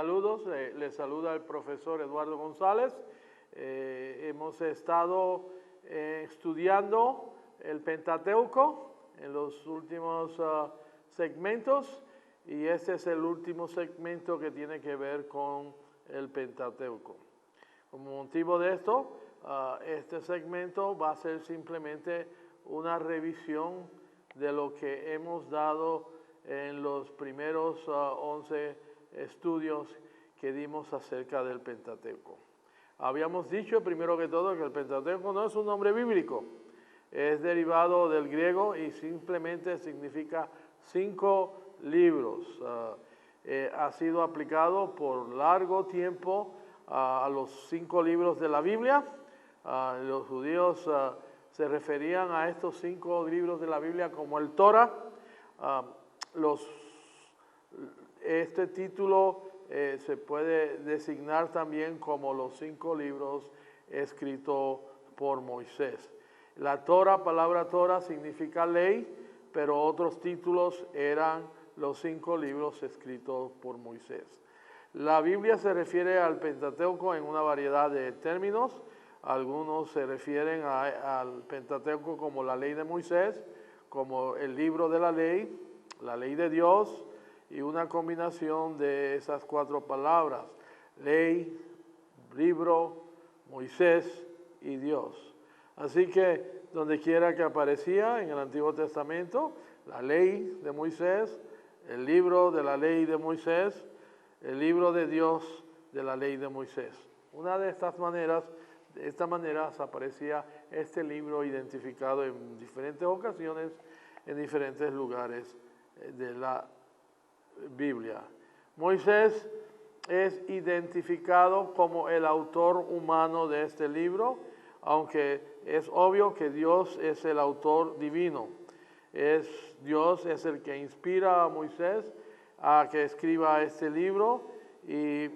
Saludos, les saluda el profesor Eduardo González. Hemos estado estudiando el Pentateuco en los últimos segmentos y este es el último segmento que tiene que ver con el Pentateuco. Como motivo de esto, este segmento va a ser simplemente una revisión de lo que hemos dado en los primeros 11 estudios que dimos acerca del Pentateuco. Habíamos dicho primero que todo que el Pentateuco no es un nombre bíblico, es derivado del griego y simplemente significa 5 libros. Ha sido aplicado por largo tiempo a los 5 libros de la Biblia. Los judíos se referían a estos 5 libros de la Biblia como el Torah. Este título se puede designar también como los 5 libros escritos por Moisés. La Torah, palabra Torah, significa ley, pero otros títulos eran los 5 libros escritos por Moisés. La Biblia se refiere al Pentateuco en una variedad de términos. Algunos se refieren al Pentateuco como la ley de Moisés, como el libro de la ley de Dios, y una combinación de esas 4 palabras: ley, libro, Moisés y Dios. Así que donde quiera que aparecía en el Antiguo Testamento, la ley de Moisés, el libro de la ley de Moisés, el libro de Dios de la ley de Moisés. De esta manera aparecía este libro identificado en diferentes ocasiones, en diferentes lugares de la Biblia. Moisés es identificado como el autor humano de este libro, aunque es obvio que Dios es el autor divino. Dios es el que inspira a Moisés a que escriba este libro, y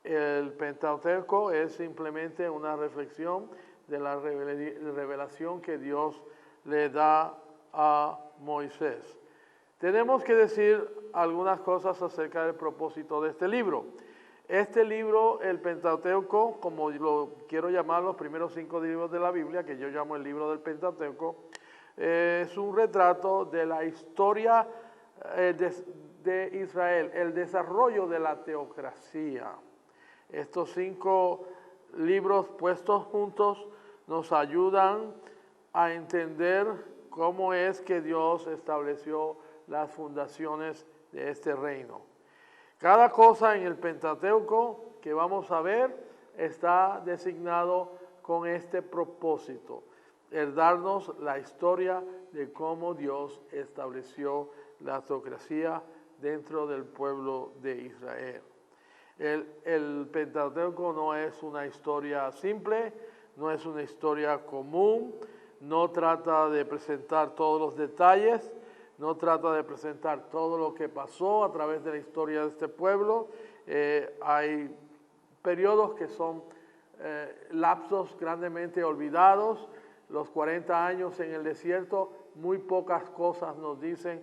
el Pentateuco es simplemente una reflexión de la revelación que Dios le da a Moisés. Tenemos que decir algunas cosas acerca del propósito de este libro. Este libro, el Pentateuco, como lo quiero llamar los primeros 5 libros de la Biblia, que yo llamo el libro del Pentateuco, es un retrato de la historia de Israel, el desarrollo de la teocracia. Estos 5 libros puestos juntos nos ayudan a entender cómo es que Dios estableció las fundaciones de este reino. Cada cosa en el Pentateuco que vamos a ver está designado con este propósito: el darnos la historia de cómo Dios estableció la teocracia dentro del pueblo de Israel. El Pentateuco no es una historia simple, no es una historia común, no trata de presentar todos los detalles, no trata de presentar todo lo que pasó a través de la historia de este pueblo. Hay periodos que son lapsos grandemente olvidados. Los 40 años en el desierto, muy pocas cosas nos dicen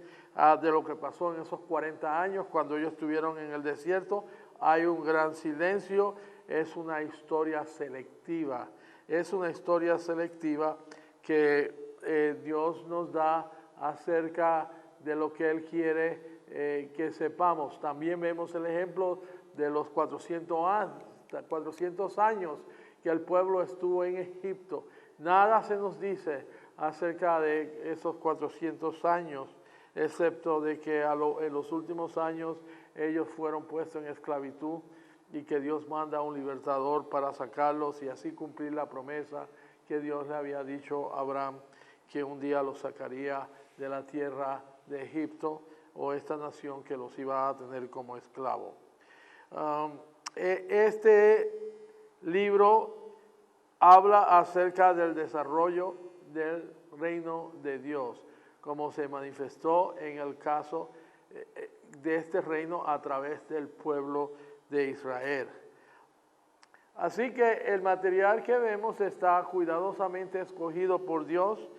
de lo que pasó en esos 40 años cuando ellos estuvieron en el desierto. Hay un gran silencio. Es una historia selectiva. Es una historia selectiva que Dios nos da acerca de lo que Él quiere que sepamos. También vemos el ejemplo de los 400 años que el pueblo estuvo en Egipto. Nada se nos dice acerca de esos 400 años, excepto de que en los últimos años ellos fueron puestos en esclavitud y que Dios manda a un libertador para sacarlos y así cumplir la promesa que Dios le había dicho a Abraham, que un día los sacaría de la tierra de Egipto, o esta nación que los iba a tener como esclavos. Este libro habla acerca del desarrollo del reino de Dios, como se manifestó en el caso de este reino a través del pueblo de Israel. Así que el material que vemos está cuidadosamente escogido por Dios.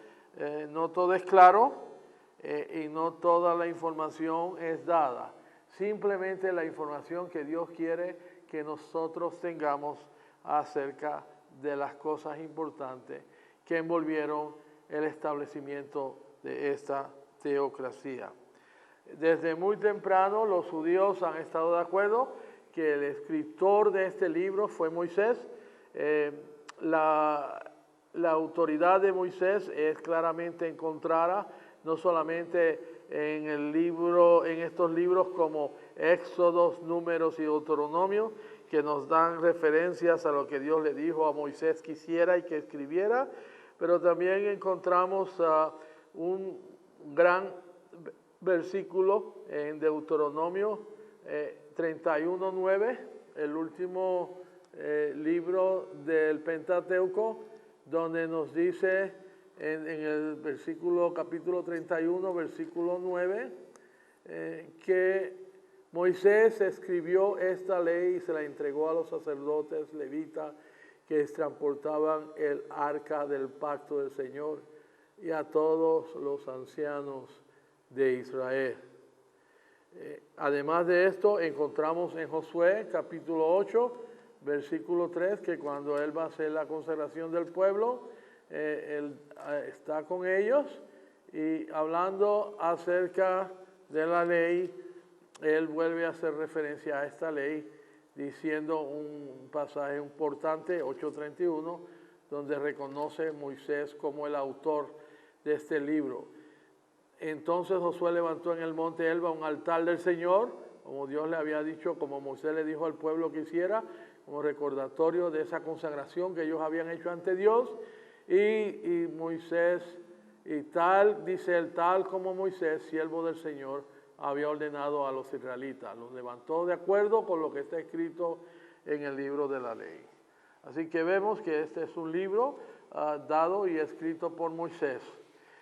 No todo es claro y no toda la información es dada. simplemente la información que Dios quiere que nosotros tengamos acerca de las cosas importantes que envolvieron el establecimiento de esta teocracia. Desde muy temprano los judíos han estado de acuerdo que el escritor de este libro fue Moisés. La autoridad de Moisés es claramente encontrada no solamente en estos libros como Éxodos, Números y Deuteronomio, que nos dan referencias a lo que Dios le dijo a Moisés que hiciera y que escribiera, pero también encontramos un gran versículo en Deuteronomio 31:9, el último libro del Pentateuco, donde nos dice en el versículo capítulo 31, versículo 9, que Moisés escribió esta ley y se la entregó a los sacerdotes levitas que transportaban el arca del pacto del Señor y a todos los ancianos de Israel. Además de esto, encontramos en Josué capítulo 8, versículo 3, que cuando él va a hacer la consagración del pueblo, él está con ellos y hablando acerca de la ley, él vuelve a hacer referencia a esta ley diciendo un pasaje importante, 8:31, donde reconoce a Moisés como el autor de este libro. Entonces Josué levantó en el monte Elba un altar del Señor, como Dios le había dicho, como Moisés le dijo al pueblo que hiciera, como recordatorio de esa consagración que ellos habían hecho ante Dios. Y Moisés, y tal, dice él, tal como Moisés, siervo del Señor, había ordenado a los israelitas. Los levantó de acuerdo con lo que está escrito en el libro de la ley. Así que vemos que este es un libro dado y escrito por Moisés.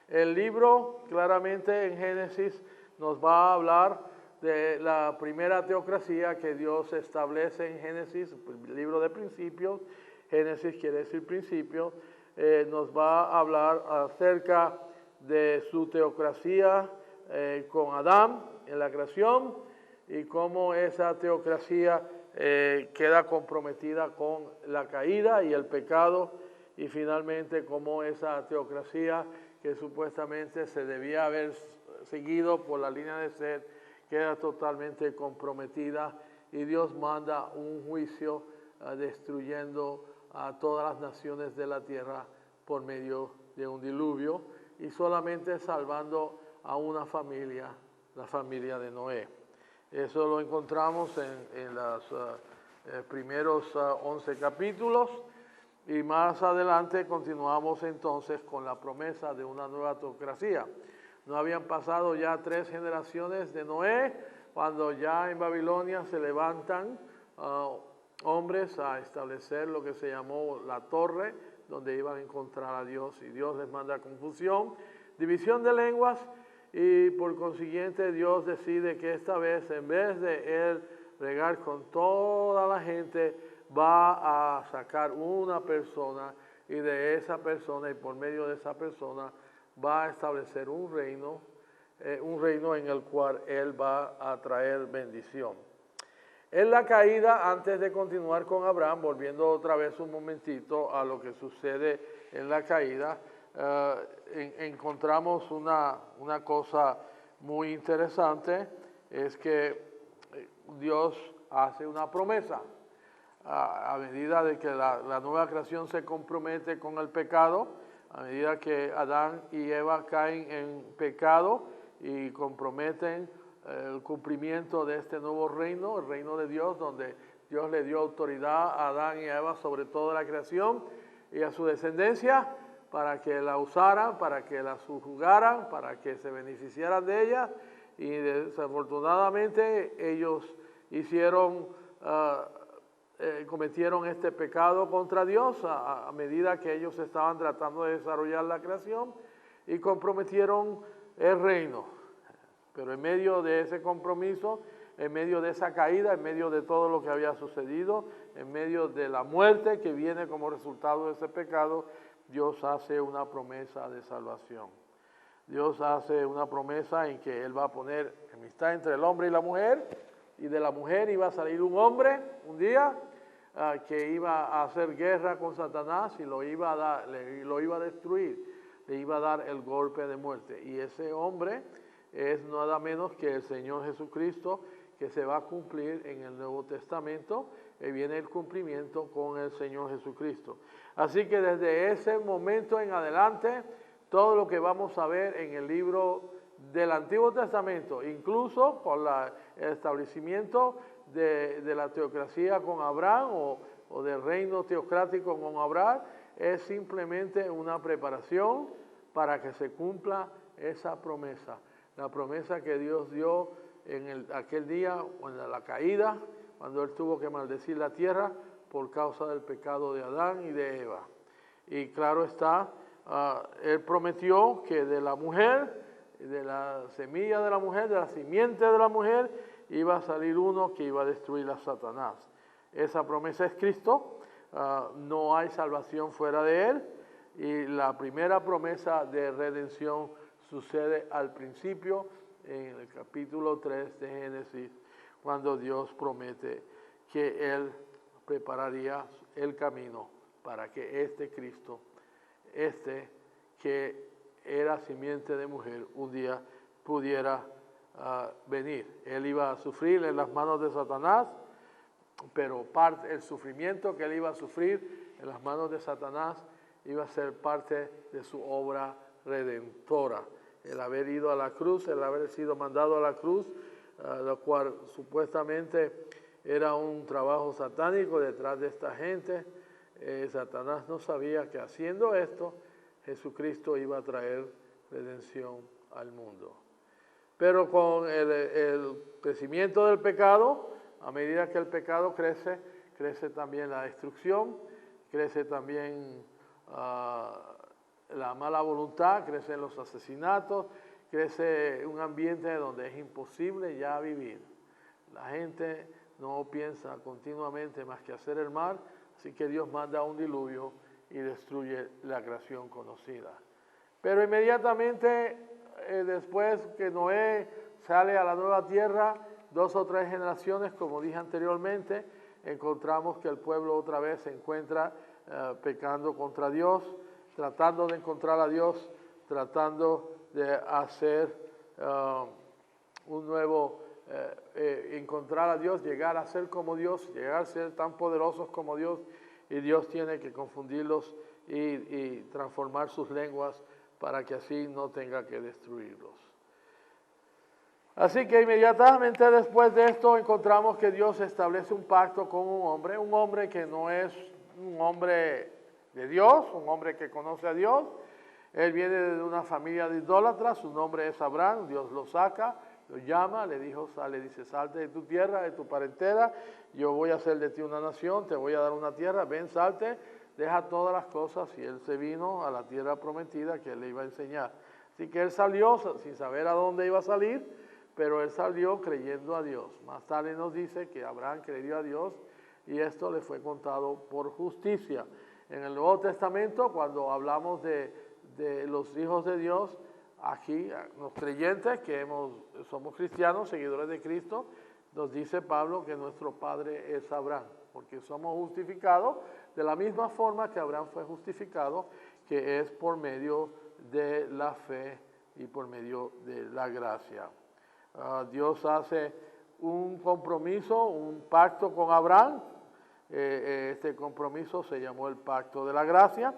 El libro claramente en Génesis nos va a hablar de la primera teocracia que Dios establece en Génesis, el libro de principios. Génesis quiere decir principio. Nos va a hablar acerca de su teocracia con Adán en la creación y cómo esa teocracia queda comprometida con la caída y el pecado, y finalmente cómo esa teocracia que supuestamente se debía haber seguido por la línea de Seth queda totalmente comprometida y Dios manda un juicio destruyendo a todas las naciones de la tierra por medio de un diluvio y solamente salvando a una familia, la familia de Noé. Eso lo encontramos en los primeros 11 capítulos y más adelante continuamos entonces con la promesa de una nueva teocracia. No habían pasado ya 3 generaciones de Noé cuando ya en Babilonia se levantan hombres a establecer lo que se llamó la torre, donde iban a encontrar a Dios, y Dios les manda confusión, división de lenguas, y por consiguiente Dios decide que esta vez, en vez de él regar con toda la gente, va a sacar una persona, y de esa persona y por medio de esa persona va a establecer un reino en el cual él va a traer bendición. En la caída, antes de continuar con Abraham, volviendo otra vez un momentito a lo que sucede en la caída, encontramos una cosa muy interesante, es que Dios hace una promesa. A medida de que la nueva creación se compromete con el pecado, a medida que Adán y Eva caen en pecado y comprometen el cumplimiento de este nuevo reino, el reino de Dios, donde Dios le dio autoridad a Adán y a Eva sobre toda la creación y a su descendencia para que la usaran, para que la subjugaran, para que se beneficiaran de ella, y desafortunadamente ellos cometieron este pecado contra Dios a medida que ellos estaban tratando de desarrollar la creación y comprometieron el reino. Pero en medio de ese compromiso, en medio de esa caída, en medio de todo lo que había sucedido, en medio de la muerte que viene como resultado de ese pecado, Dios hace una promesa de salvación. Dios hace una promesa en que Él va a poner amistad entre el hombre y la mujer, y de la mujer iba a salir un hombre un día que iba a hacer guerra con Satanás y lo iba a destruir, le iba a dar el golpe de muerte. Y ese hombre es nada menos que el Señor Jesucristo, que se va a cumplir en el Nuevo Testamento, y viene el cumplimiento con el Señor Jesucristo. Así que desde ese momento en adelante, todo lo que vamos a ver en el libro del Antiguo Testamento, incluso con el establecimiento de la teocracia con Abraham o del reino teocrático con Abraham, es simplemente una preparación para que se cumpla esa promesa. La promesa que Dios dio en aquel día, en la caída, cuando Él tuvo que maldecir la tierra por causa del pecado de Adán y de Eva. Y claro está, Él prometió que de la mujer, de la semilla de la mujer, de la simiente de la mujer, iba a salir uno que iba a destruir a Satanás. Esa promesa es Cristo, no hay salvación fuera de Él, y la primera promesa de redención sucede al principio, en el capítulo 3 de Génesis, cuando Dios promete que Él prepararía el camino para que este Cristo, que era simiente de mujer, un día pudiera venir. Él iba a sufrir en las manos de Satanás, pero el sufrimiento que él iba a sufrir en las manos de Satanás iba a ser parte de su obra redentora. El haber ido a la cruz, el haber sido mandado a la cruz, lo cual supuestamente era un trabajo satánico detrás de esta gente. Satanás no sabía que haciendo esto, Jesucristo iba a traer redención al mundo. Pero con el crecimiento del pecado, a medida que el pecado crece, crece también la destrucción, crece también la mala voluntad, crecen los asesinatos, crece un ambiente donde es imposible ya vivir. La gente no piensa continuamente más que hacer el mal, así que Dios manda un diluvio y destruye la creación conocida. Pero inmediatamente después que Noé sale a la nueva tierra, 2 o 3 generaciones, como dije anteriormente, encontramos que el pueblo otra vez se encuentra pecando contra Dios, tratando de encontrar a Dios, tratando de hacer un nuevo, encontrar a Dios, llegar a ser como Dios, llegar a ser tan poderosos como Dios, y Dios tiene que confundirlos y transformar sus lenguas para que así no tenga que destruirlos. Así que inmediatamente después de esto encontramos que Dios establece un pacto con un hombre que no es un hombre de Dios, un hombre que conoce a Dios. Él viene de una familia de idólatras, su nombre es Abraham, Dios lo saca, lo llama, le dice, salte de tu tierra, de tu parentela, yo voy a hacer de ti una nación, te voy a dar una tierra, ven, salte, deja todas las cosas, y él se vino a la tierra prometida que él le iba a enseñar. Así que él salió sin saber a dónde iba a salir, pero él salió creyendo a Dios. Más tarde nos dice que Abraham creyó a Dios y esto le fue contado por justicia. En el Nuevo Testamento, cuando hablamos de los hijos de Dios, aquí los creyentes que somos cristianos, seguidores de Cristo, nos dice Pablo que nuestro padre es Abraham, porque somos justificados de la misma forma que Abraham fue justificado, que es por medio de la fe y por medio de la gracia. Dios hace un compromiso, un pacto con Abraham. Este compromiso se llamó el pacto de la gracia.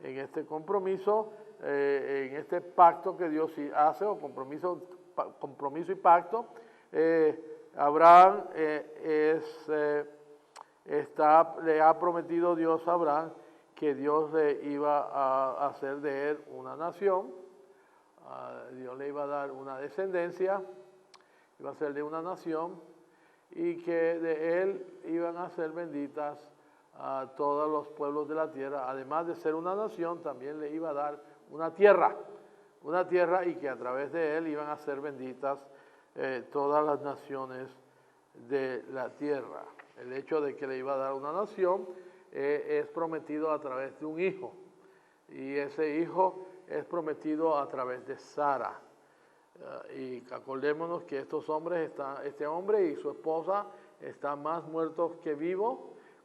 En este compromiso, en este pacto que Dios hace, o compromiso y pacto, Abraham le ha prometido Dios a Abraham que Dios le iba a hacer de él una nación. Dios le iba a dar una descendencia, iba a ser de una nación, y que de él iban a ser benditas a todos los pueblos de la tierra. Además de ser una nación, también le iba a dar una tierra, y que a través de él iban a ser benditas todas las naciones de la tierra. El hecho de que le iba a dar una nación es prometido a través de un hijo, y ese hijo es prometido a través de Sara. Y acordémonos que este hombre y su esposa están más muertos que vivos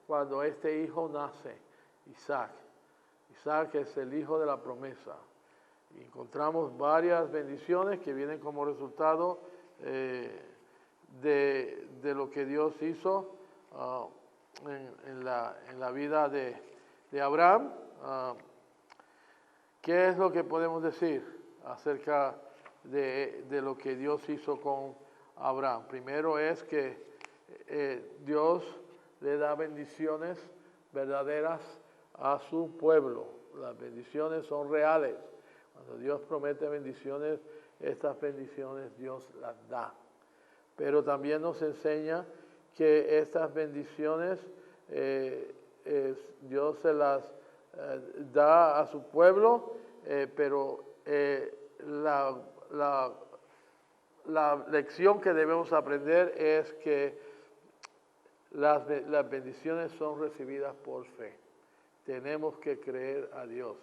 cuando este hijo nace, Isaac. Isaac es el hijo de la promesa. Y encontramos varias bendiciones que vienen como resultado de lo que Dios hizo en la vida de Abraham. ¿Qué es lo que podemos decir acerca de lo que Dios hizo con Abraham? Primero es que Dios le da bendiciones verdaderas a su pueblo. Las bendiciones son reales. Cuando Dios promete bendiciones, estas bendiciones Dios las da. Pero también nos enseña que estas bendiciones Dios se las da a su pueblo, pero la lección que debemos aprender es que las bendiciones son recibidas por fe. Tenemos que creer a Dios,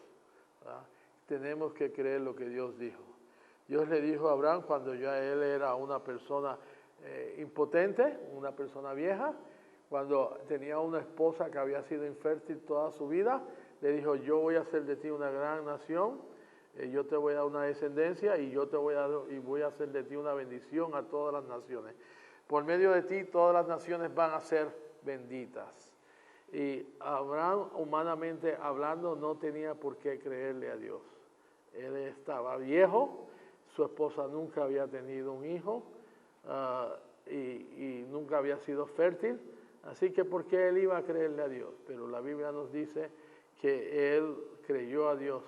¿verdad? Tenemos que creer lo que Dios dijo. Dios le dijo a Abraham cuando ya él era una persona impotente, una persona vieja, cuando tenía una esposa que había sido infértil toda su vida, le dijo: yo voy a hacer de ti una gran nación, yo te voy a dar una descendencia y voy a hacer de ti una bendición a todas las naciones. Por medio de ti todas las naciones van a ser benditas. Y Abraham, humanamente hablando, no tenía por qué creerle a Dios. Él estaba viejo, su esposa nunca había tenido un hijo y nunca había sido fértil. Así que ¿por qué él iba a creerle a Dios? Pero la Biblia nos dice que él creyó a Dios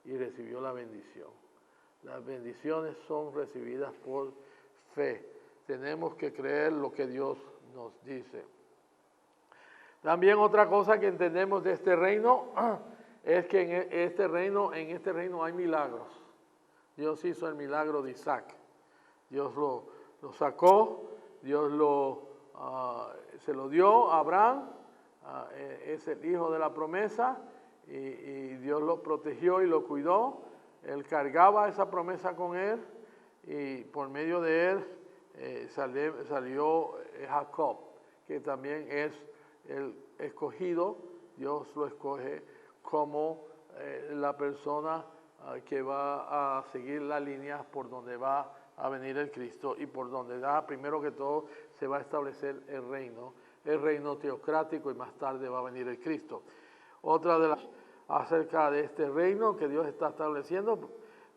y recibió la bendición. Las bendiciones son recibidas por fe. Tenemos que creer lo que Dios nos dice. También otra cosa que entendemos de este reino es que en este reino hay milagros. Dios hizo el milagro de Isaac. Dios lo sacó, Dios se lo dio a Abraham, es el hijo de la promesa, y Dios lo protegió y lo cuidó. Él cargaba esa promesa con él, y por medio de él salió Jacob, que también es el escogido. Dios lo escoge como la persona que va a seguir la línea por donde va a venir el Cristo y por donde primero que todo se va a establecer el reino teocrático, y más tarde va a venir el Cristo. Otra de las acerca de este reino que Dios está estableciendo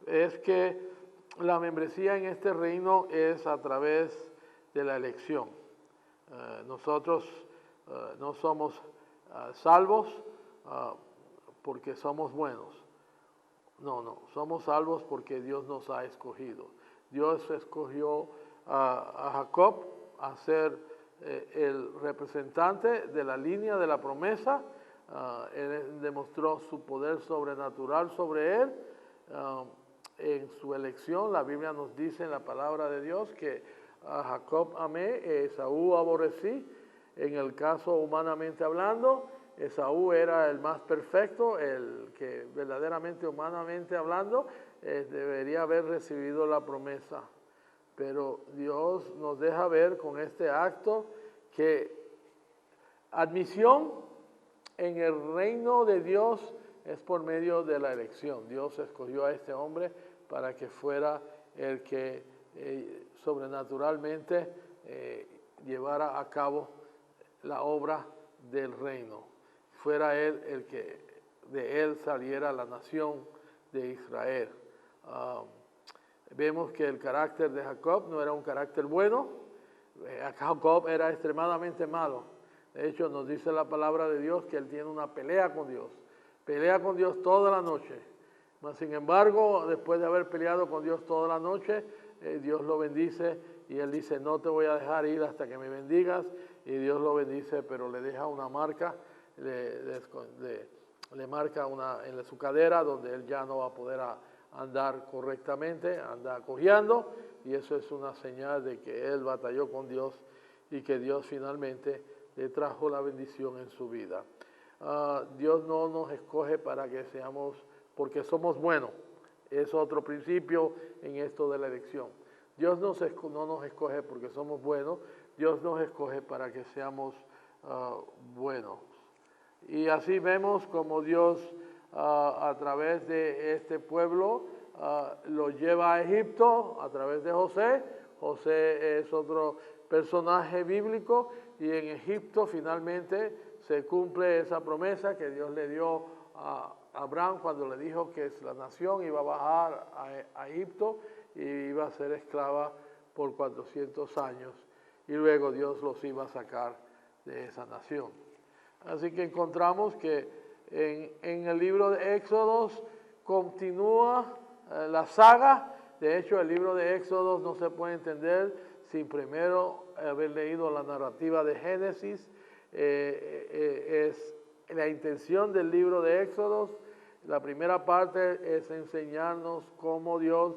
es que la membresía en este reino es a través de la elección. Nosotros no somos salvos porque somos buenos. No, somos salvos porque Dios nos ha escogido. Dios escogió a Jacob a ser el representante de la línea de la promesa. Él demostró su poder sobrenatural sobre él. En su elección, la Biblia nos dice en la palabra de Dios que a Jacob amé, Esaú aborrecí. En el caso humanamente hablando, Esaú era el más perfecto, el que verdaderamente humanamente hablando debería haber recibido la promesa. Pero Dios nos deja ver con este acto que admisión en el reino de Dios es por medio de la elección. Dios escogió a este hombre para que fuera el que sobrenaturalmente llevara a cabo la obra del reino. Fuera él el que de él saliera la nación de Israel. Vemos que el carácter de Jacob no era un carácter bueno. Jacob era extremadamente malo. De hecho, nos dice la palabra de Dios que él tiene una pelea con Dios. Pelea con Dios toda la noche. Mas, sin embargo, después de haber peleado con Dios toda la noche, Dios lo bendice y él dice: no te voy a dejar ir hasta que me bendigas. Y Dios lo bendice, pero le deja una marca, le marca en su cadera donde él ya no va a poder andar correctamente, anda cojeando, y eso es una señal de que él batalló con Dios y que Dios finalmente le trajo la bendición en su vida. Dios no nos escoge para que seamos porque somos buenos. Es otro principio en esto de la elección. Dios no nos escoge porque somos buenos, Dios nos escoge para que seamos buenos. Y así vemos como Dios a través de este pueblo lo lleva a Egipto, a través de José. José es otro personaje bíblico y en Egipto finalmente se cumple esa promesa que Dios le dio a Abraham cuando le dijo que la nación iba a bajar a Egipto y iba a ser esclava por 400 años y luego Dios los iba a sacar de esa nación. Así que encontramos que en el libro de Éxodos continúa la saga. De hecho, el libro de Éxodos no se puede entender sin primero haber leído la narrativa de Génesis. Es la intención del libro de Éxodos. La primera parte es enseñarnos cómo Dios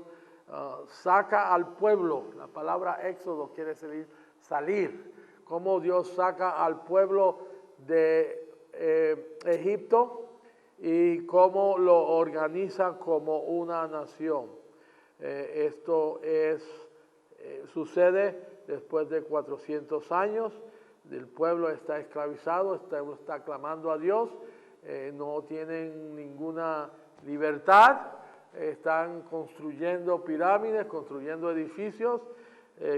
saca al pueblo. La palabra Éxodo quiere decir salir. Cómo Dios saca al pueblo de Egipto y cómo lo organiza como una nación. Esto sucede después de 400 años. El pueblo está esclavizado, está clamando a Dios, no tienen ninguna libertad, están construyendo pirámides, construyendo edificios,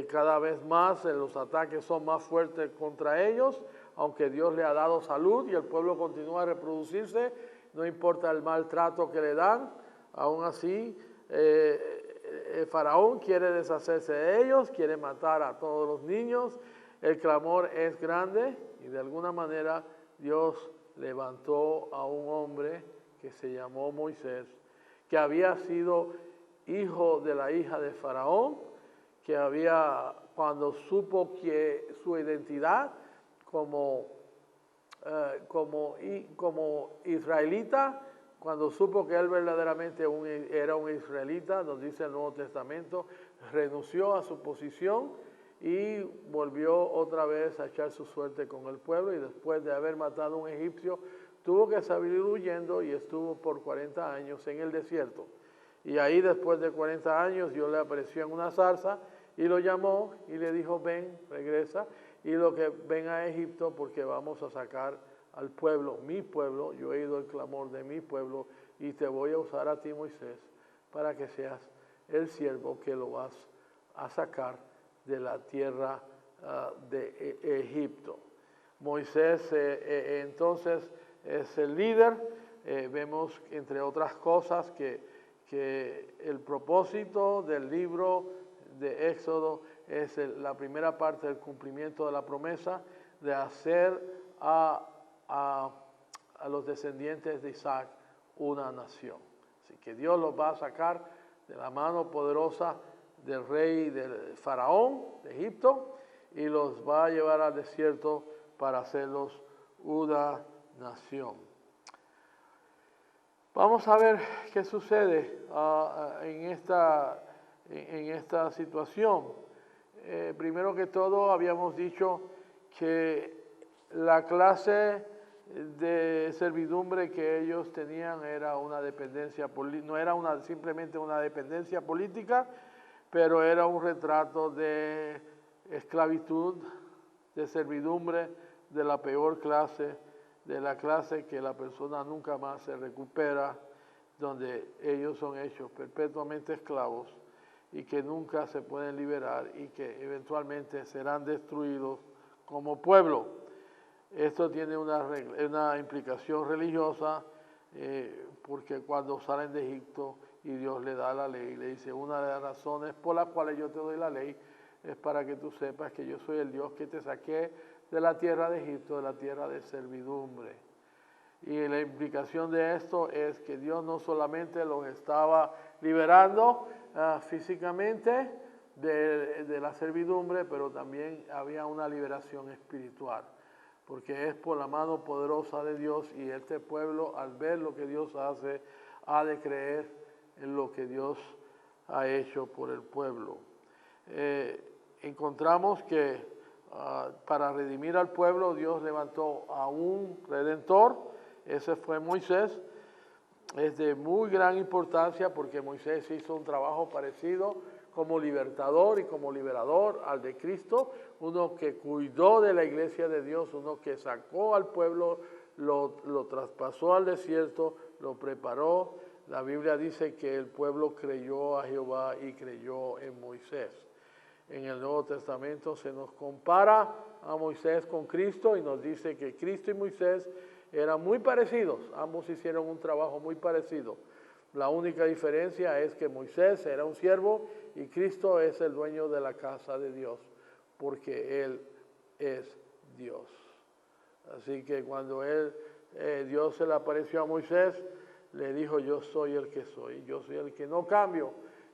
cada vez más los ataques son más fuertes contra ellos, aunque Dios le ha dado salud y el pueblo continúa a reproducirse, no importa el maltrato que le dan, aún así el faraón quiere deshacerse de ellos, quiere matar a todos los niños, el clamor es grande y de alguna manera Dios levantó a un hombre que se llamó Moisés, que había sido hijo de la hija de Faraón, que cuando supo que su identidad como israelita, cuando supo que él verdaderamente era un israelita, nos dice el Nuevo Testamento, renunció a su posición y volvió otra vez a echar su suerte con el pueblo, y después de haber matado a un egipcio, tuvo que salir huyendo y estuvo por 40 años en el desierto. Y ahí después de 40 años Dios le apareció en una zarza y lo llamó y le dijo, ven, regresa, y ven a Egipto porque vamos a sacar al pueblo, mi pueblo, yo he oído el clamor de mi pueblo y te voy a usar a ti, Moisés, para que seas el siervo que lo vas a sacar de la tierra de Egipto. Moisés entonces es el líder. Vemos entre otras cosas que el propósito del libro de Éxodo es la primera parte del cumplimiento de la promesa de hacer a los descendientes de Isaac una nación. Así que Dios los va a sacar de la mano poderosa del rey del faraón de Egipto y los va a llevar al desierto para hacerlos una nación. Vamos a ver qué sucede en esta situación. Primero que todo, habíamos dicho que la clase de servidumbre que ellos tenían era una dependencia no era simplemente una dependencia política, pero era un retrato de esclavitud, de servidumbre de la peor clase, de la clase que la persona nunca más se recupera, donde ellos son hechos perpetuamente esclavos y que nunca se pueden liberar y que eventualmente serán destruidos como pueblo. Esto tiene una implicación religiosa porque cuando salen de Egipto y Dios le da la ley, le dice, una de las razones por las cuales yo te doy la ley es para que tú sepas que yo soy el Dios que te saqué de la tierra de Egipto, de la tierra de servidumbre. Y la implicación de esto es que Dios no solamente los estaba liberando físicamente de la servidumbre, pero también había una liberación espiritual, porque es por la mano poderosa de Dios, y este pueblo, al ver lo que Dios hace, ha de creer en lo que Dios ha hecho por el pueblo. Encontramos que para redimir al pueblo, Dios levantó a un redentor, ese fue Moisés, es de muy gran importancia porque Moisés hizo un trabajo parecido como libertador y como liberador al de Cristo, uno que cuidó de la iglesia de Dios, uno que sacó al pueblo, lo traspasó al desierto, lo preparó. La Biblia dice que el pueblo creyó a Jehová y creyó en Moisés. En el Nuevo Testamento se nos compara a Moisés con Cristo y nos dice que Cristo y Moisés eran muy parecidos, ambos hicieron un trabajo muy parecido. La única diferencia es que Moisés era un siervo y Cristo es el dueño de la casa de Dios, porque Él es Dios. Así que cuando Dios se le apareció a Moisés, le dijo: yo soy el que soy, yo soy el que no cambio,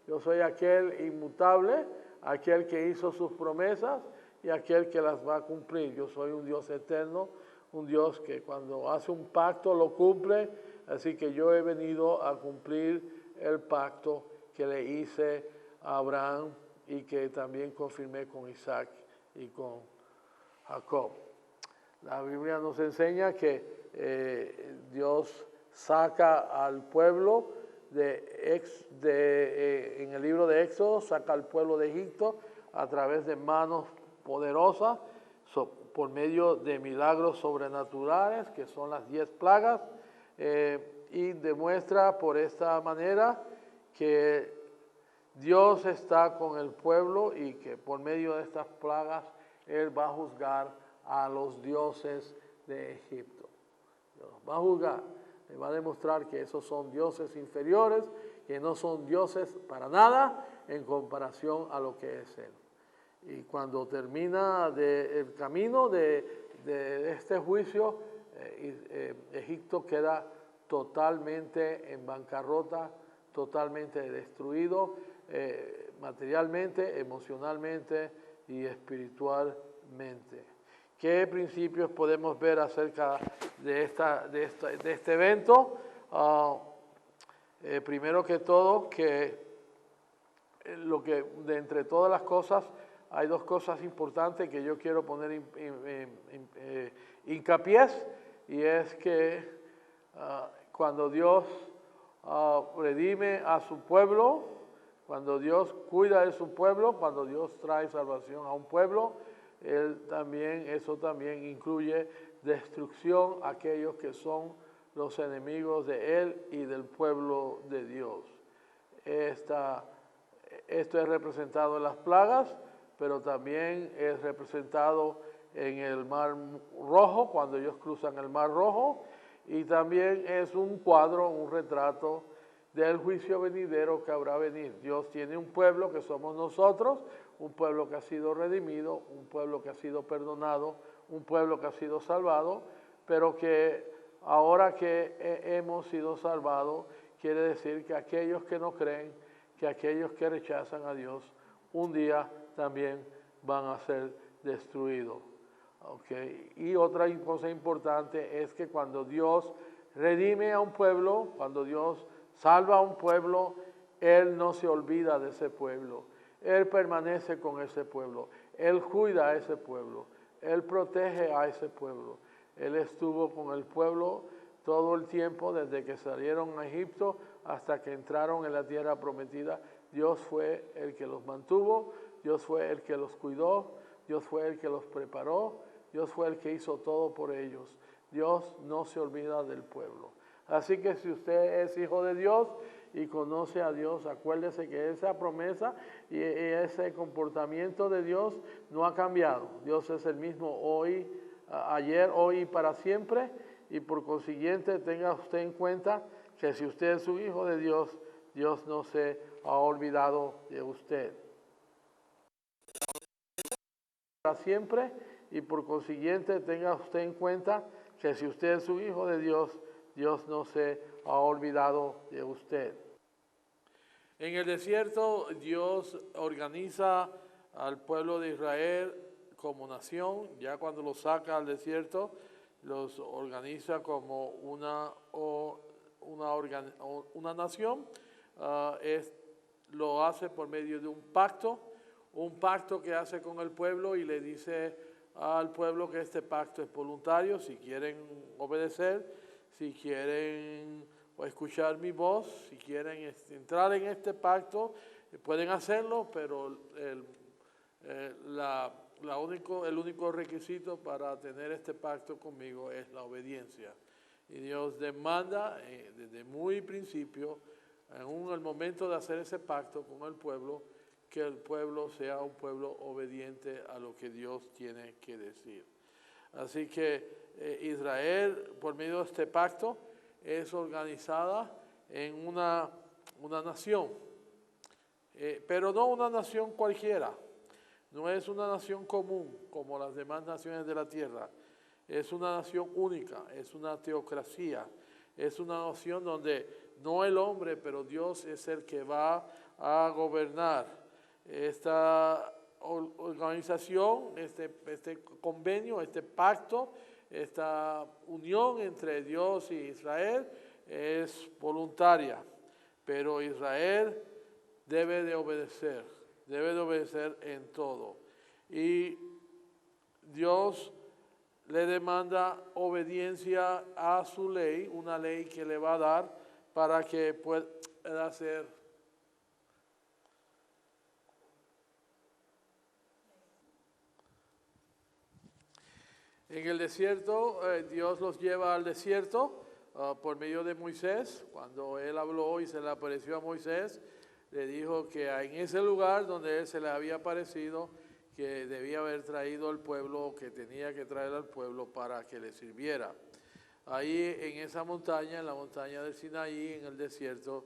yo soy aquel inmutable, aquel que hizo sus promesas y aquel que las va a cumplir. Yo soy un Dios eterno, un Dios que cuando hace un pacto lo cumple, así que yo he venido a cumplir el pacto que le hice a Abraham y que también confirmé con Isaac y con Jacob. La Biblia nos enseña que Dios saca al pueblo en el libro de Éxodo, saca al pueblo de Egipto a través de manos poderosas, por medio de milagros sobrenaturales, que son las 10 plagas, y demuestra por esta manera que Dios está con el pueblo y que por medio de estas plagas Él va a juzgar a los dioses de Egipto. Dios va a juzgar, le va a demostrar que esos son dioses inferiores, que no son dioses para nada en comparación a lo que es Él. Y cuando termina el camino de este juicio, Egipto queda totalmente en bancarrota, totalmente destruido, materialmente, emocionalmente y espiritualmente. ¿Qué principios podemos ver acerca de este evento? Primero que todo, que de entre todas las cosas, hay dos cosas importantes que yo quiero poner hincapié, y es que cuando Dios redime a su pueblo, cuando Dios cuida de su pueblo, cuando Dios trae salvación a un pueblo, eso también incluye destrucción a aquellos que son los enemigos de Él y del pueblo de Dios. Esto es representado en las plagas, pero también es representado en el Mar Rojo, cuando ellos cruzan el Mar Rojo, y también es un cuadro, un retrato del juicio venidero que habrá venir. Dios tiene un pueblo que somos nosotros, un pueblo que ha sido redimido, un pueblo que ha sido perdonado, un pueblo que ha sido salvado, pero que ahora que hemos sido salvados, quiere decir que aquellos que no creen, que aquellos que rechazan a Dios, un día también van a ser destruidos. Okay. Y otra cosa importante es que cuando Dios redime a un pueblo, cuando Dios salva a un pueblo, Él no se olvida de ese pueblo. Él permanece con ese pueblo. Él cuida a ese pueblo. Él protege a ese pueblo. Él estuvo con el pueblo todo el tiempo, desde que salieron a Egipto hasta que entraron en la tierra prometida. Dios fue el que los mantuvo, Dios fue el que los cuidó, Dios fue el que los preparó, Dios fue el que hizo todo por ellos. Dios no se olvida del pueblo. Así que si usted es hijo de Dios y conoce a Dios, acuérdese que esa promesa y ese comportamiento de Dios no ha cambiado. Dios es el mismo hoy, ayer, hoy y para siempre. Y por consiguiente tenga usted en cuenta que si usted es un hijo de Dios, Dios no se ha olvidado de usted. Para siempre, y por consiguiente tenga usted en cuenta que si usted es un hijo de Dios, Dios no se ha olvidado de usted. En el desierto, Dios organiza al pueblo de Israel como nación. Ya cuando los saca al desierto, los organiza como una nación. Lo hace por medio de un pacto que hace con el pueblo, y le dice al pueblo que este pacto es voluntario, si quieren obedecer, si quieren o escuchar mi voz. Si quieren entrar en este pacto, pueden hacerlo, pero el único requisito para tener este pacto conmigo es la obediencia. Y Dios demanda desde muy principio, aún el momento de hacer ese pacto con el pueblo, que el pueblo sea un pueblo obediente a lo que Dios tiene que decir. Así que Israel, por medio de este pacto, es organizada en una nación, pero no una nación cualquiera. No es una nación común como las demás naciones de la tierra. Es una nación única, es una teocracia, es una nación donde no el hombre, pero Dios es el que va a gobernar. Esta organización, este convenio, este pacto, esta unión entre Dios y Israel es voluntaria, pero Israel debe de obedecer en todo. Y Dios le demanda obediencia a su ley, una ley que le va a dar para que pueda hacer. En el desierto, Dios los lleva al desierto por medio de Moisés. Cuando él habló y se le apareció a Moisés, le dijo que en ese lugar donde él se le había aparecido, que debía haber traído al pueblo, que tenía que traer al pueblo para que le sirviera. Ahí en esa montaña, en la montaña del Sinaí, en el desierto,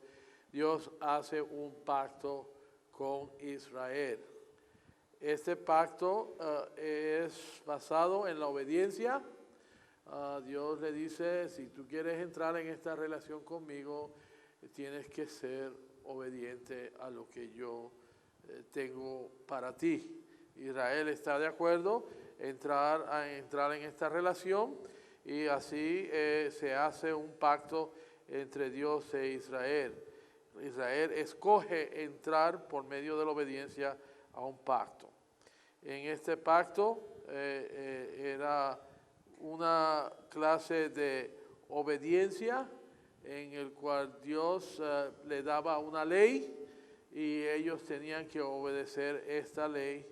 Dios hace un pacto con Israel. Este pacto es basado en la obediencia. Dios le dice, si tú quieres entrar en esta relación conmigo, tienes que ser obediente a lo que yo tengo para ti. Israel está de acuerdo a entrar en esta relación y así se hace un pacto entre Dios e Israel. Israel escoge entrar por medio de la obediencia a un pacto. En este pacto era una clase de obediencia en el cual Dios le daba una ley y ellos tenían que obedecer esta ley,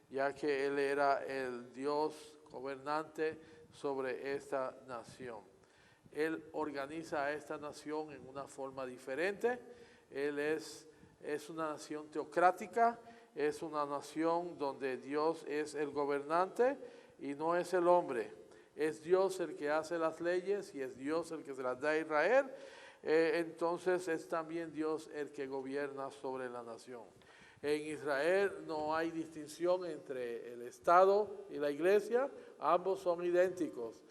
ya que Él era el Dios gobernante sobre esta nación. Él organiza a esta nación en una forma diferente. Él es una nación teocrática, es una nación donde Dios es el gobernante y no es el hombre. Es Dios el que hace las leyes y es Dios el que se las da a Israel. Entonces es también Dios el que gobierna sobre la nación. En Israel no hay distinción entre el Estado y la iglesia, ambos son idénticos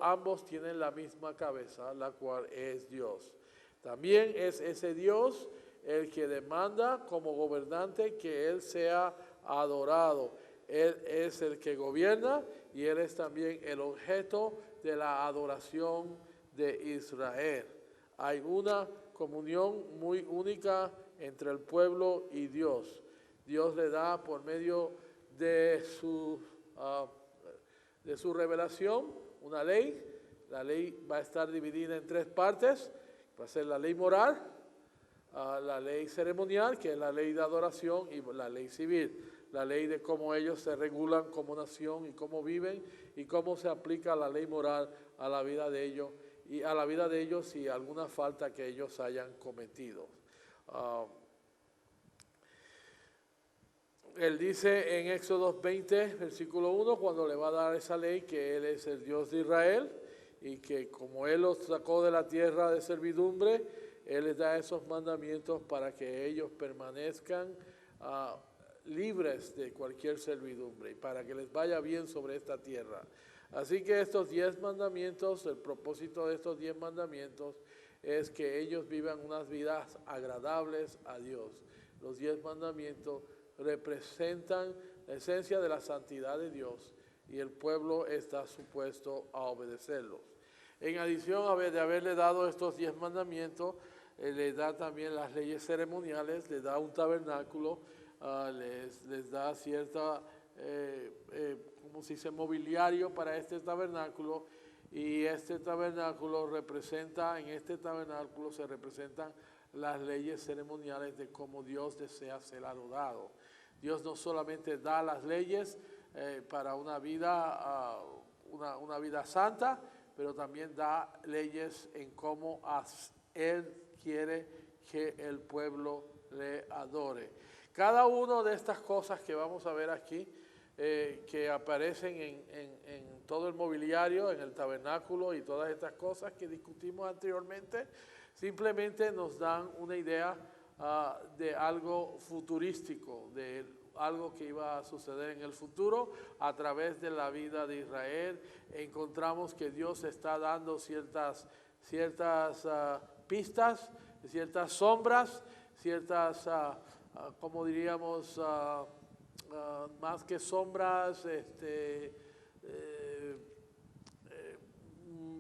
ambos tienen la misma cabeza, la cual es Dios. También es ese Dios el que demanda como gobernante que Él sea adorado. Él es el que gobierna y Él es también el objeto de la adoración de Israel. Hay una comunión muy única entre el pueblo y Dios. Dios le da por medio de su revelación una ley. La ley va a estar dividida en tres partes. Va a ser la ley moral, la ley ceremonial, que es la ley de adoración, y la ley civil, la ley de cómo ellos se regulan como nación y cómo viven y cómo se aplica la ley moral a la vida de ellos y alguna falta que ellos hayan cometido. Él dice en Éxodo 20, versículo 1, cuando le va a dar esa ley, que Él es el Dios de Israel y que como Él los sacó de la tierra de servidumbre, Él les da esos mandamientos para que ellos permanezcan libres de cualquier servidumbre y para que les vaya bien sobre esta tierra. Así que estos 10 mandamientos, el propósito de estos 10 mandamientos es que ellos vivan unas vidas agradables a Dios. Los 10 mandamientos representan la esencia de la santidad de Dios y el pueblo está supuesto a obedecerlos. En adición de haberle dado estos 10 mandamientos, le da también las leyes ceremoniales, le da un tabernáculo, les da cierta, como se dice, mobiliario para este tabernáculo Y este tabernáculo en este tabernáculo se representan las leyes ceremoniales de cómo Dios desea ser adorado. Dios no solamente da las leyes para una vida santa, pero también da leyes en cómo Él quiere que el pueblo le adore. Cada una de estas cosas que vamos a ver aquí, que aparecen en todo el mobiliario, en el tabernáculo y todas estas cosas que discutimos anteriormente, simplemente nos dan una idea de algo futurístico, de algo que iba a suceder en el futuro a través de la vida de Israel. Encontramos que Dios está dando ciertas pistas, ciertas sombras, ciertas, como diríamos, más que sombras,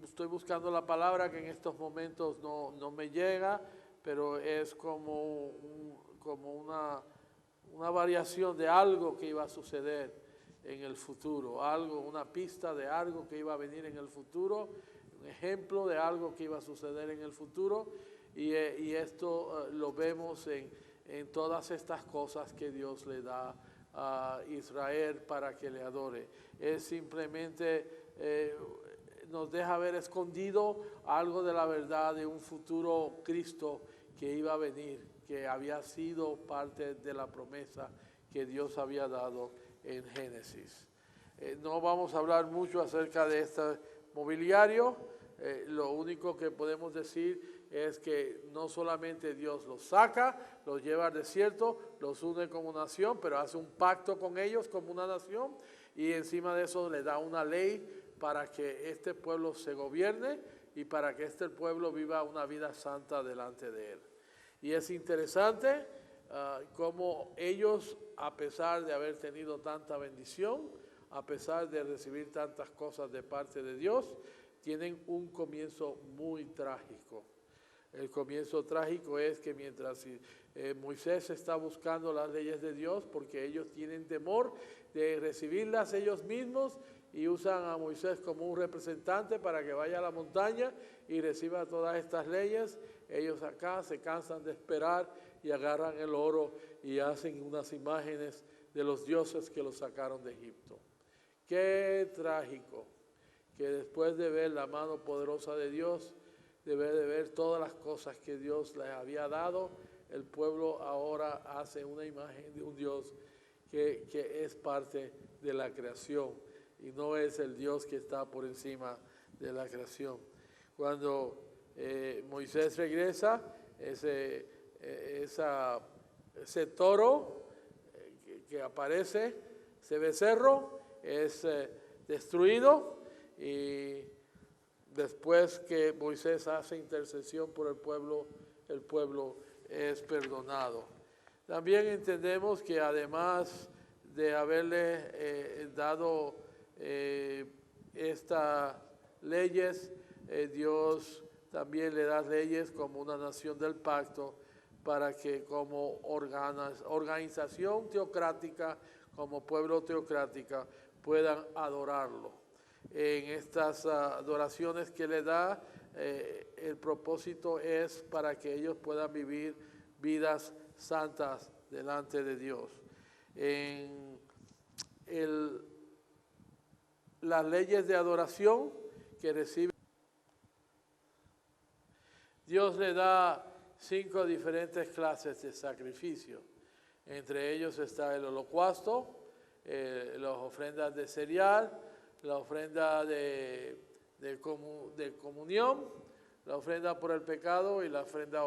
estoy buscando la palabra que en estos momentos no me llega, pero es como una variación de algo que iba a suceder en el futuro, una pista de algo que iba a venir en el futuro, un ejemplo de algo que iba a suceder en el futuro, y esto lo vemos en todas estas cosas que Dios le da a Israel para que le adore. Es simplemente nos deja ver escondido algo de la verdad de un futuro Cristo que iba a venir, que había sido parte de la promesa que Dios había dado en Génesis. No vamos a hablar mucho acerca de este mobiliario. Lo único que podemos decir es que no solamente Dios los saca, los lleva al desierto, los une como nación, pero hace un pacto con ellos como una nación, y encima de eso le da una ley para que este pueblo se gobierne y para que este pueblo viva una vida santa delante de él. Y es interesante cómo ellos, a pesar de haber tenido tanta bendición, a pesar de recibir tantas cosas de parte de Dios, tienen un comienzo muy trágico. El comienzo trágico es que mientras Moisés está buscando las leyes de Dios, porque ellos tienen temor de recibirlas ellos mismos, y usan a Moisés como un representante para que vaya a la montaña y reciba todas estas leyes, ellos acá se cansan de esperar y agarran el oro y hacen unas imágenes de los dioses que los sacaron de Egipto. Qué trágico que después de ver la mano poderosa de Dios, de ver todas las cosas que Dios les había dado, el pueblo ahora hace una imagen de un Dios que es parte de la creación y no es el Dios que está por encima de la creación. Cuando Moisés regresa, ese toro que aparece, ese becerro, es destruido, y después que Moisés hace intercesión por el pueblo es perdonado. También entendemos que además de haberle dado estas leyes, Dios también le da leyes como una nación del pacto para que como organización teocrática, como pueblo teocrática, puedan adorarlo. En estas adoraciones que le da, el propósito es para que ellos puedan vivir vidas santas delante de Dios. En las leyes de adoración que recibe, Dios le da 5 diferentes clases de sacrificio. Entre ellos está el holocausto, las ofrendas de cereal, la ofrenda de comunión, la ofrenda por el pecado y la ofrenda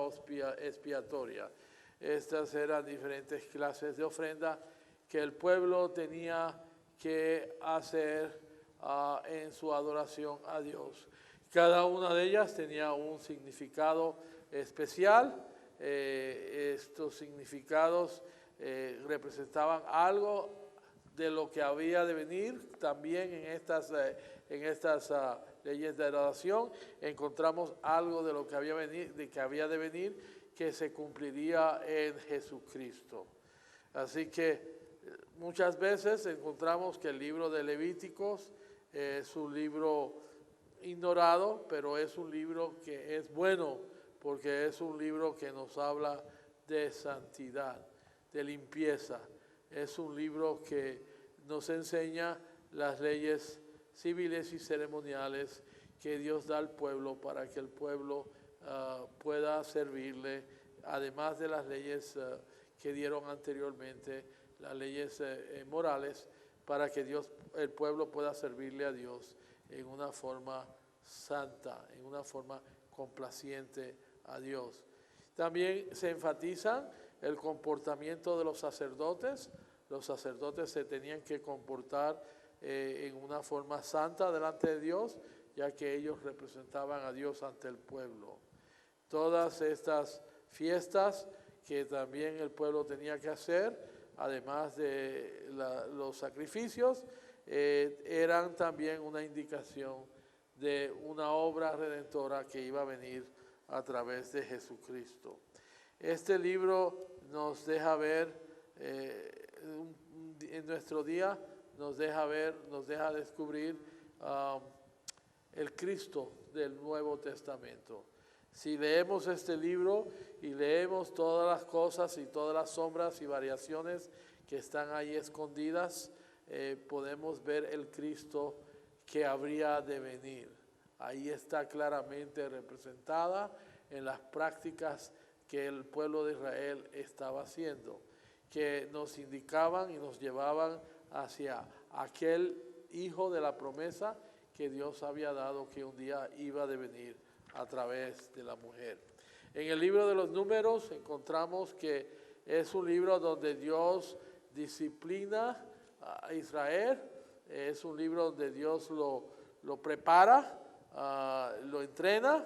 expiatoria. Estas eran diferentes clases de ofrenda que el pueblo tenía que hacer en su adoración a Dios. Cada una de ellas tenía un significado especial. Estos significados representaban algo de lo que había de venir. También en estas leyes de adoración encontramos algo de lo que había de venir, que se cumpliría en Jesucristo. Así que muchas veces encontramos que el libro de Levíticos es un libro ignorado, pero es un libro que es bueno, porque es un libro que nos habla de santidad, de limpieza. Es un libro que nos enseña las leyes civiles y ceremoniales que Dios da al pueblo para que el pueblo pueda servirle, además de las leyes que dieron anteriormente, las leyes morales, para que el pueblo pueda servirle a Dios en una forma santa, en una forma complaciente a Dios. También se enfatiza el comportamiento de los sacerdotes. Los sacerdotes se tenían que comportar en una forma santa delante de Dios, ya que ellos representaban a Dios ante el pueblo. Todas estas fiestas que también el pueblo tenía que hacer, además de los sacrificios, eran también una indicación de una obra redentora que iba a venir a través de Jesucristo. Este libro nos deja ver, en nuestro día, nos deja descubrir el Cristo del Nuevo Testamento. Si leemos este libro y leemos todas las cosas y todas las sombras y variaciones que están ahí escondidas, podemos ver el Cristo que habría de venir. Ahí está claramente representada en las prácticas que el pueblo de Israel estaba haciendo, que nos indicaban y nos llevaban hacia aquel hijo de la promesa que Dios había dado, que un día iba a venir a través de la mujer. En el libro de los Números encontramos que es un libro donde Dios disciplina a Israel, es un libro donde Dios lo prepara, lo entrena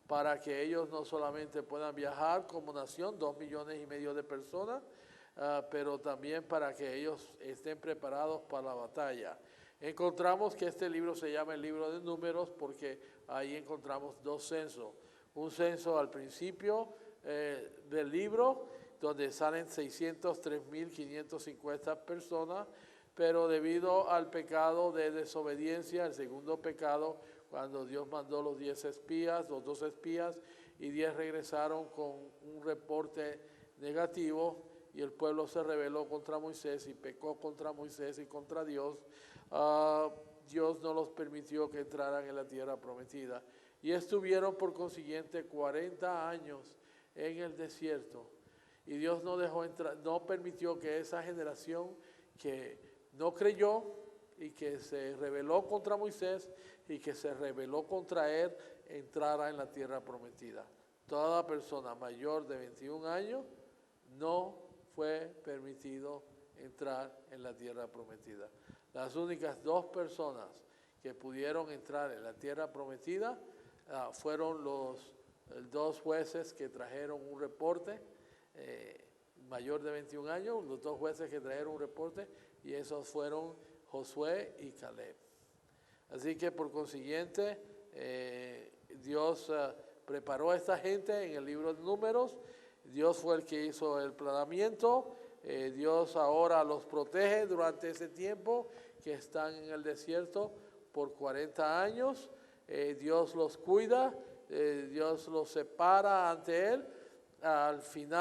para que ellos no solamente puedan viajar como nación, 2,5 millones de personas, pero también para que ellos estén preparados para la batalla. Encontramos que este libro se llama el libro de Números porque ahí encontramos 2 censos. Un censo al principio del libro, donde salen 603,550 personas, pero debido al pecado de desobediencia, el segundo pecado, cuando Dios mandó los 10 espías, los 2 espías, y 10 regresaron con un reporte negativo, y el pueblo se rebeló contra Moisés y pecó contra Moisés y contra Dios, Dios no los permitió que entraran en la tierra prometida. Y estuvieron por consiguiente 40 años en el desierto. Y Dios no dejó entrar, no permitió que esa generación que no creyó y que se rebeló contra Moisés y que se rebeló contra él, entrara en la tierra prometida. Toda persona mayor de 21 años no fue permitido entrar en la tierra prometida. Las únicas 2 personas que pudieron entrar en la tierra prometida fueron los 2 jueces que trajeron un reporte, mayor de 21 años, los 2 jueces que trajeron un reporte, y esos fueron Josué y Caleb. Así que por consiguiente, Dios preparó a esta gente en el libro de Números. Dios fue el que hizo el planeamiento. Dios ahora los protege durante ese tiempo que están en el desierto por 40 años. Dios los cuida, Dios los separa ante Él. Al fin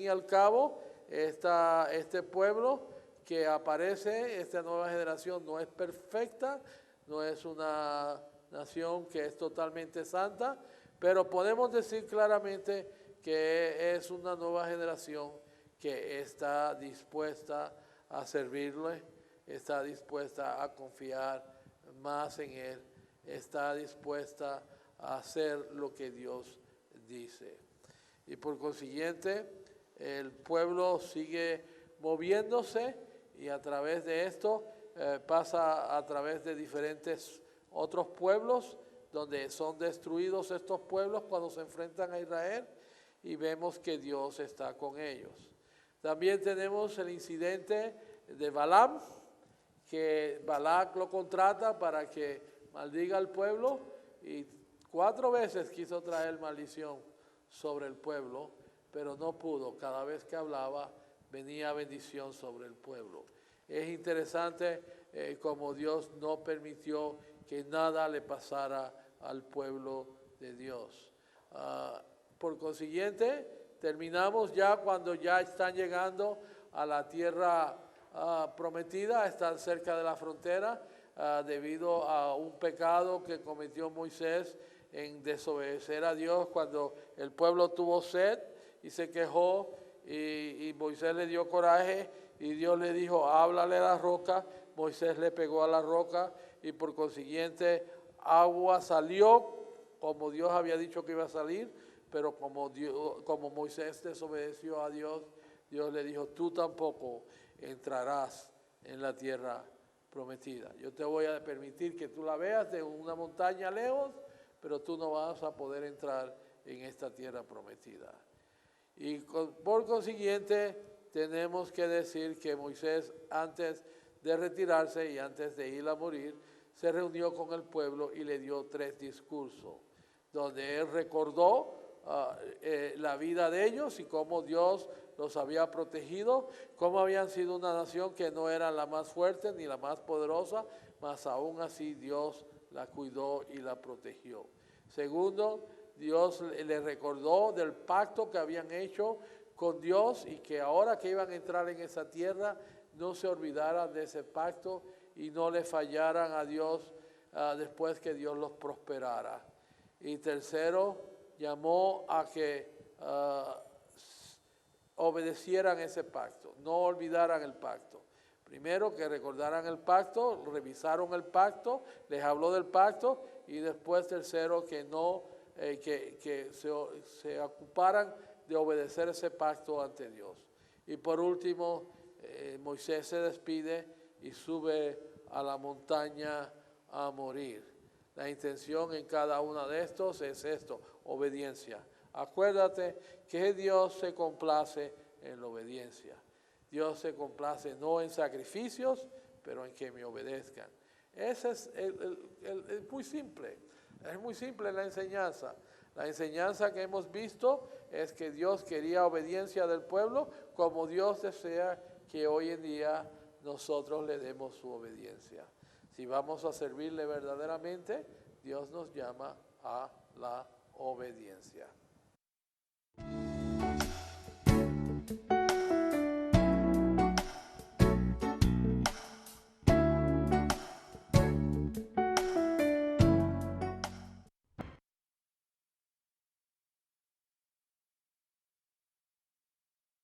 y al cabo, este pueblo que aparece, esta nueva generación no es perfecta, no es una nación que es totalmente santa, pero podemos decir claramente que es una nueva generación que está dispuesta a servirle, está dispuesta a confiar más en Él, está dispuesta a hacer lo que Dios dice. Y por consiguiente, el pueblo sigue moviéndose y a través de esto pasa a través de diferentes otros pueblos, donde son destruidos estos pueblos cuando se enfrentan a Israel, y vemos que Dios está con ellos. También tenemos el incidente de Balaam, que Balac lo contrata para que maldiga al pueblo, y 4 veces quiso traer maldición sobre el pueblo, pero no pudo. Cada vez que hablaba venía bendición sobre el pueblo. Es interesante como Dios no permitió que nada le pasara al pueblo de Dios. Por consiguiente, terminamos ya cuando ya están llegando a la tierra prometida, están cerca de la frontera, debido a un pecado que cometió Moisés en desobedecer a Dios cuando el pueblo tuvo sed y se quejó, y Moisés le dio coraje y Dios le dijo, háblale a la roca. Moisés le pegó a la roca y por consiguiente agua salió como Dios había dicho que iba a salir, pero como Moisés desobedeció a Dios, Dios le dijo, tú tampoco entrarás en la tierra prometida. Yo te voy a permitir que tú la veas de una montaña lejos, pero tú no vas a poder entrar en esta tierra prometida. Y por consiguiente tenemos que decir que Moisés, antes de retirarse y antes de ir a morir, se reunió con el pueblo y le dio 3 discursos, donde él recordó la vida de ellos y cómo Dios los había protegido, cómo habían sido una nación que no era la más fuerte ni la más poderosa, mas aún así Dios la cuidó y la protegió. Segundo, Dios le recordó del pacto que habían hecho con Dios y que ahora que iban a entrar en esa tierra, no se olvidaran de ese pacto y no le fallaran a Dios después que Dios los prosperara. Y tercero, llamó a que obedecieran ese pacto, no olvidaran el pacto. Primero que recordaran el pacto, revisaron el pacto, les habló del pacto, y después tercero que no se ocuparan de obedecer ese pacto ante Dios. Y por último, Moisés se despide y sube a la montaña a morir. La intención en cada uno de estos es esto, obediencia. Acuérdate que Dios se complace en la obediencia. Dios se complace no en sacrificios, pero en que me obedezcan. Ese es muy simple. Es muy simple la enseñanza. La enseñanza que hemos visto es que Dios quería obediencia del pueblo, como Dios desea que hoy en día nosotros le demos su obediencia. Si vamos a servirle verdaderamente, Dios nos llama a la obediencia.